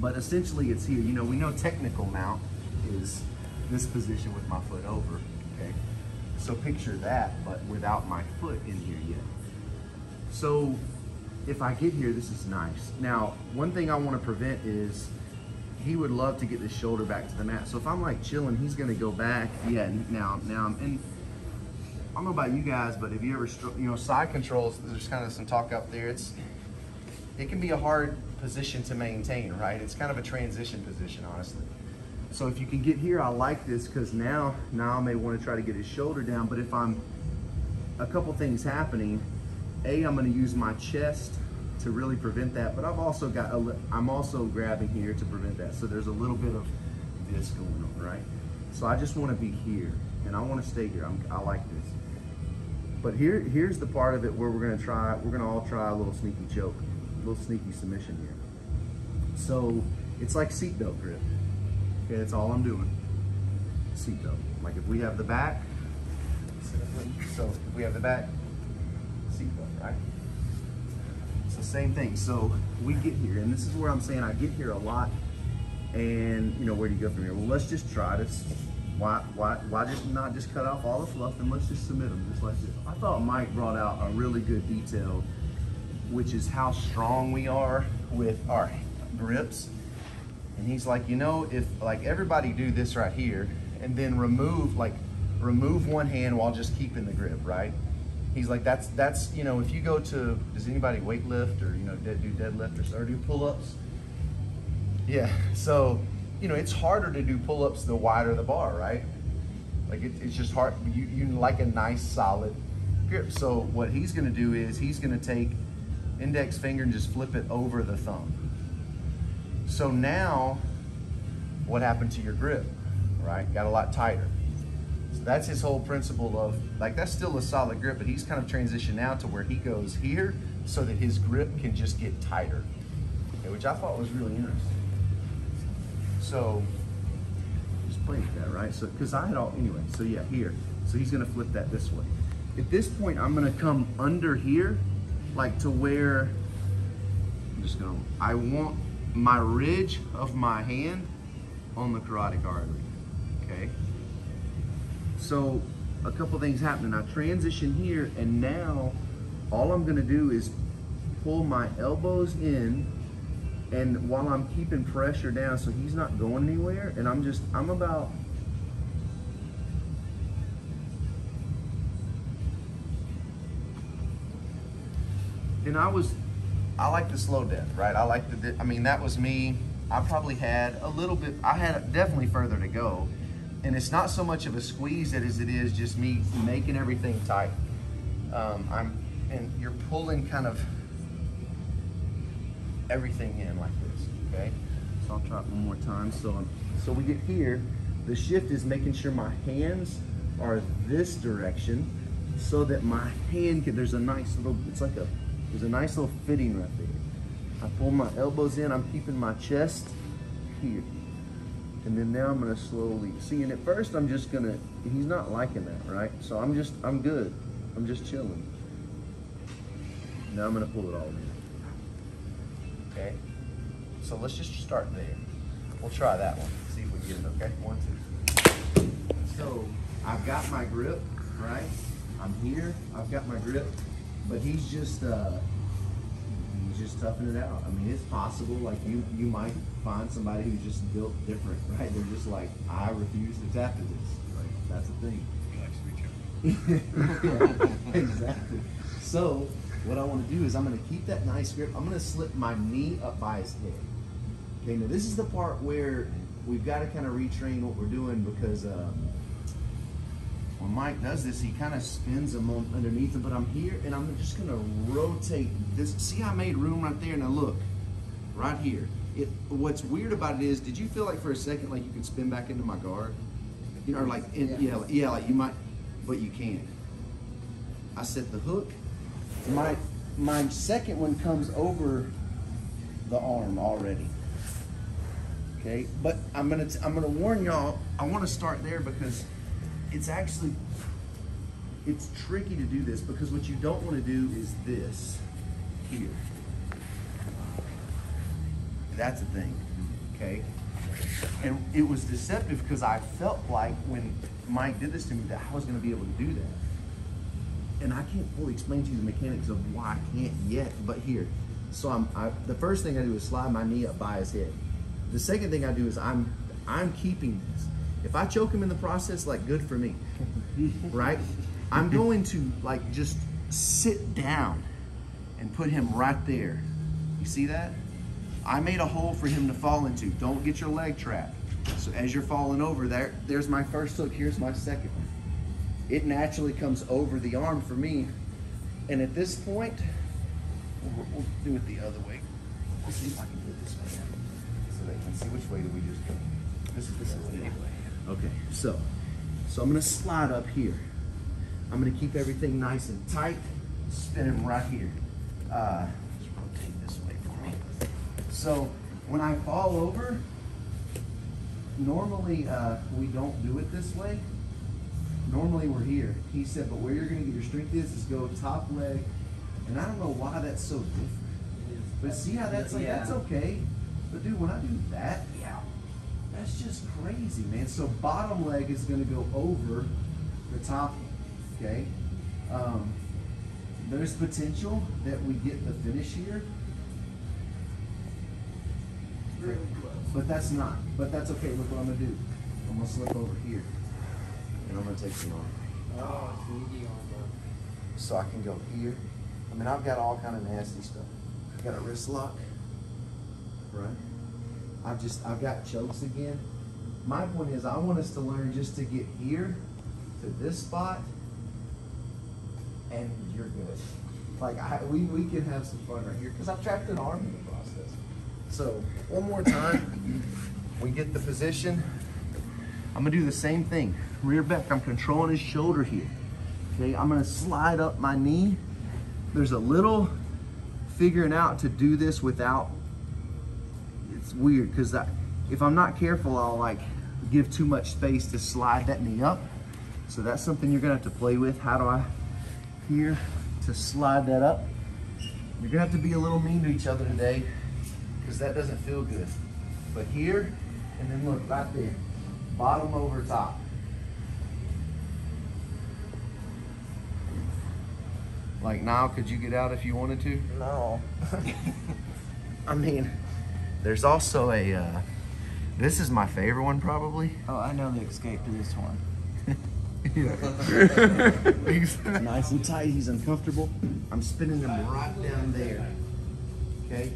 But essentially it's here. You know, we know technical mount is this position with my foot over, okay? So picture that, but without my foot in here yet. So if I get here, this is nice. Now, one thing I want to prevent is he would love to get the shoulder back to the mat. So if I'm like chilling, he's gonna go back. Yeah, now, and I don't know about you guys, but if you ever, you know, side controls, there's kind of some talk up there. It can be a hard position to maintain, right? It's kind of a transition position, honestly. So if you can get here, I like this because now I may want to try to get his shoulder down. But if I'm a couple things happening, I'm going to use my chest to really prevent that. But I've also got I'm also grabbing here to prevent that. So there's a little bit of this going on, right? So I just want to be here and I want to stay here. I like this. But here's the part of it where we're going to all try a little sneaky choke, a little sneaky submission here. So it's like seatbelt grip. Okay, that's all I'm doing. Seatbelt. Like if we have the back, so if we have the back, seatbelt, right? It's the same thing. So we get here, and this is where I'm saying I get here a lot. And you know, where do you go from here? Well, let's just try this. Why just not just cut off all the fluff and let's just submit them just like this. I thought Mike brought out a really good detail, which is how strong we are with our grips. And he's like, you know, if like everybody do this right here and then remove one hand while just keeping the grip, right? He's like, that's you know, if you go to, does anybody weight lift or, you know, do deadlift or do pull-ups? Yeah, so, you know, it's harder to do pull-ups the wider the bar, right? Like it's just hard, you like a nice solid grip. So what he's gonna do is he's gonna take index finger and just flip it over the thumb. So now, what happened to your grip, right? Got a lot tighter. So that's his whole principle of, like, that's still a solid grip, but he's kind of transitioned now to where he goes here so that his grip can just get tighter, okay, which I thought was really interesting. So, just play with that, right? So, because I had all, anyway, so yeah, here. So he's gonna flip that this way. At this point, I'm gonna come under here, like to where, I want my ridge of my hand on the carotid artery, okay? So a couple things happening. I transition here and now all I'm gonna do is pull my elbows in, and while I'm keeping pressure down so he's not going anywhere, and I'm about, and I like the slow death, right? I like I mean, that was me. I probably had a little bit, I had definitely further to go. And it's not so much of a squeeze as it is just me making everything tight. And you're pulling kind of everything in like this, okay? So I'll try it one more time. So we get here, the shift is making sure my hands are this direction so that my hand can, there's a nice little, there's a nice little fitting right there. I pull my elbows in, I'm keeping my chest here. And then now I'm gonna slowly, see, and at first I'm just gonna, he's not liking that, right? So I'm good. I'm just chilling. Now I'm gonna pull it all in. Okay? So let's just start there. We'll try that one, see if we get it, okay? 1, 2. So I've got my grip, right? I'm here, I've got my grip, but he's just toughing it out. I mean, it's possible, like you might find somebody who's just built different, right? They're just like, I refuse to tap to this. Like, that's a thing. He likes to be chopped. Yeah, exactly. So what I want to do is I'm going to keep that nice grip. I'm going to slip my knee up by his head. Okay, now this is the part where we've got to kind of retrain what we're doing, because when Mike does this, he kind of spins them on underneath him, but I'm here and I'm just gonna rotate this. See, I made room right there. Now look, right here. What's weird about it is, did you feel like for a second like you could spin back into my guard? You know, or like, yeah, like you might, but you can't. I set the hook. My second one comes over the arm already. Okay, but I'm gonna warn y'all, I wanna start there because it's tricky to do this, because what you don't want to do is this here. That's the thing. okay? And it was deceptive because I felt like when Mike did this to me that I was gonna be able to do that. And I can't fully explain to you the mechanics of why I can't yet, but here. So the first thing I do is slide my knee up by his head. The second thing I do is I'm keeping this. If I choke him in the process, like, good for me, right? I'm going to like just sit down and put him right there. You see that? I made a hole for him to fall into. Don't get your leg trapped. So as you're falling over there's my first hook, here's my second one. It naturally comes over the arm for me. And at this point, we'll do it the other way. We'll see if I can do it this way so they can see which way do we just go. This is the way. Okay, so I'm gonna slide up here. I'm gonna keep everything nice and tight, spin him right here. Just rotate this way for me. So when I fall over, normally we don't do it this way. Normally we're here. He said, but where you're gonna get your strength is go top leg. And I don't know why that's so different. But see how that's like, that's okay. But dude, when I do that, that's just crazy, man. So bottom leg is gonna go over the top, okay? There's potential that we get the finish here. But that's not, but that's okay. Look what I'm gonna do. I'm gonna slip over here. And I'm gonna take some arm. Oh, sneaky arm, bro. So I can go here. I mean, I've got all kind of nasty stuff. I've got a wrist lock, right? I've got chokes again. My point is I want us to learn just to get here to this spot and you're good. Like we can have some fun right here because I've trapped an arm in the process. So one more time, we get the position. I'm gonna do the same thing. Rear back, I'm controlling his shoulder here. Okay, I'm gonna slide up my knee. There's a little figuring out to do this without, it's weird because if I'm not careful, I'll like give too much space to slide that knee up. So that's something you're gonna have to play with. How do I, here, to slide that up? You're gonna have to be a little mean to each other today because that doesn't feel good. But here, and then look, right there, bottom over top. Like now, could you get out if you wanted to? No. I mean, there's also a, this is my favorite one probably. Oh, I know the escape to this one. He's nice and tight, he's uncomfortable. I'm spinning him right down there, okay?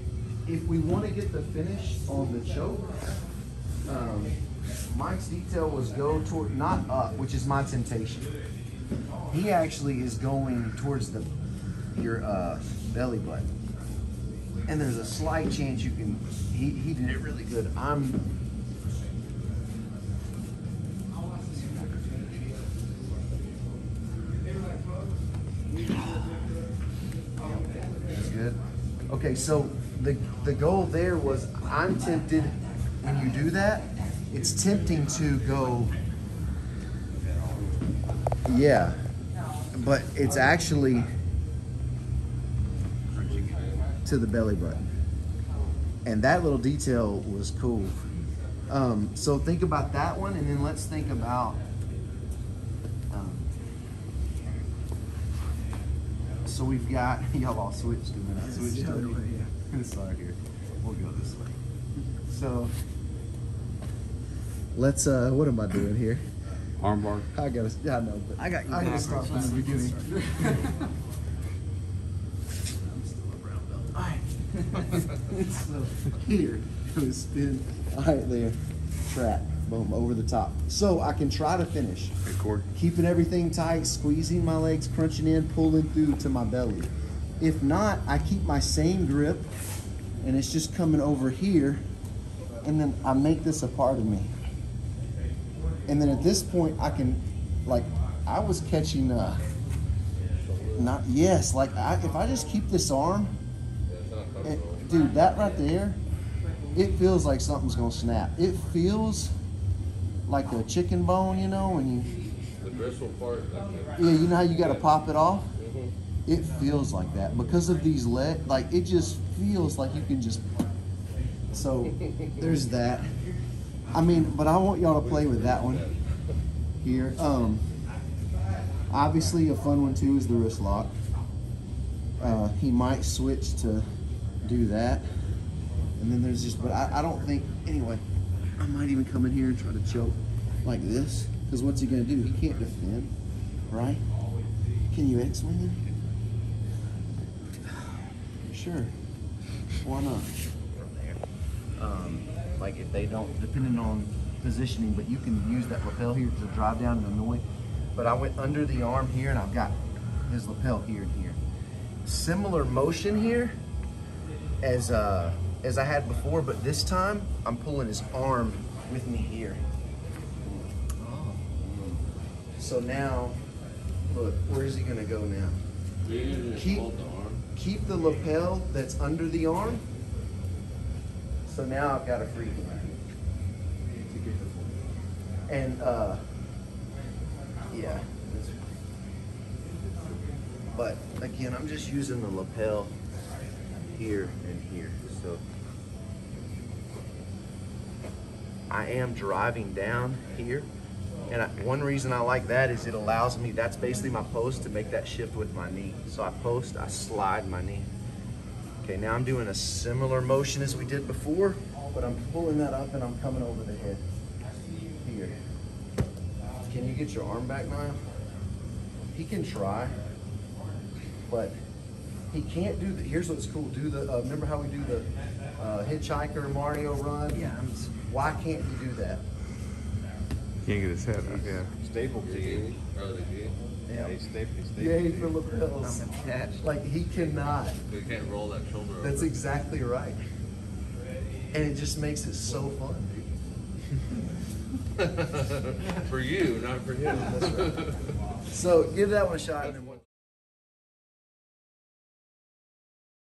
If we want to get the finish on the choke, Mike's detail was go toward, not up, which is my temptation. He actually is going towards your belly button. And there's a slight chance you can, he did it really good. That's good. Okay, so the goal there was, I'm tempted, when you do that, it's tempting to go, yeah, but it's actually to the belly button. And that little detail was cool. So think about that one, and then let's think about, so we've got, y'all all switched to it. Switched to it. Sorry, here. We'll go this way. So, let's, what am I doing here? Armbar. I know, but I gotta start from the beginning. I'm still a brown belt. All right. So here, it was spin. All right, there. Trap. Boom, over the top. So I can try to finish. Good cord. Keeping everything tight, squeezing my legs, crunching in, pulling through to my belly. If not, I keep my same grip, and it's just coming over here, and then I make this a part of me. And then at this point, I can, like, I was catching, if I just keep this arm, dude, that right there, it feels like something's gonna snap. It feels like a chicken bone, you know, when you, The bristle part. yeah, you know how you gotta pop it off? It feels like that because of these legs. Like, it just feels like you can just So there's that. I mean, but I want y'all to play with that one here. Obviously a fun one too is the wrist lock. He might switch to do that. And then there's just, but I don't think, anyway, I might even come in here and try to choke like this. Because what's he gonna do? He can't defend, right? Can you X-wing him? Sure. Why not? From there. Like if they don't, depending on positioning, but you can use that lapel here to drive down and annoy. But I went under the arm here and I've got his lapel here and here. Similar motion here as I had before, but this time I'm pulling his arm with me here. So now, look, where's he gonna go now? Keep the lapel that's under the arm. So now I've got a free hand to get the full. And yeah. But again, I'm just using the lapel here and here. So I am driving down here. And one reason I like that is it allows me, that's basically my post, to make that shift with my knee. So I post, I slide my knee. Okay, now I'm doing a similar motion as we did before, but I'm pulling that up and I'm coming over the head here. Can you get your arm back, Niall? He can try, but he can't do the, here's what's cool, do the, remember how we do the hitchhiker Mario run? Yeah. Why can't he do that? Can't get his head up, yeah. Staple to Yeah. He's stapled. Yay for lapels. I'm attached. Like he cannot. You can't roll that shoulder over. That's exactly right. And it just makes it so fun, dude. For you, not for him. That's right. So give that one a shot. And then